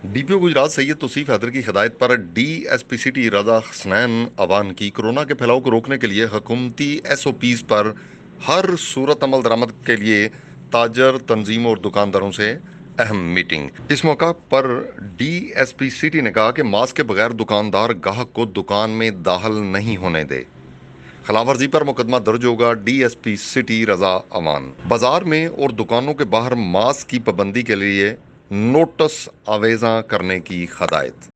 DPO Gujarat Syed Tausif Haider की हिदायत पर डीएसपी सिटी रजा हसनैन अवान की कोरोना के फैलाव को रोकने के लिए हुकूमती एसओपीज पर हर सूरत अमल दरामद के लिए ताजर तंजीमों और दुकानदारों से अहम मीटिंग। इस मौका पर डीएसपी सिटी ने कहा कि मास्क के बगैर दुकानदार ग्राहक को दुकान में दाखिल नहीं होने दे। खिलाफवर्जी पर मुकदमा दर्ज होगा। डीएसपी सिटी रजा अमान। बाजार में और दुकानों के बाहर मास्क की पाबंदी के लिए नोटिस आवेजा करने की हदायत।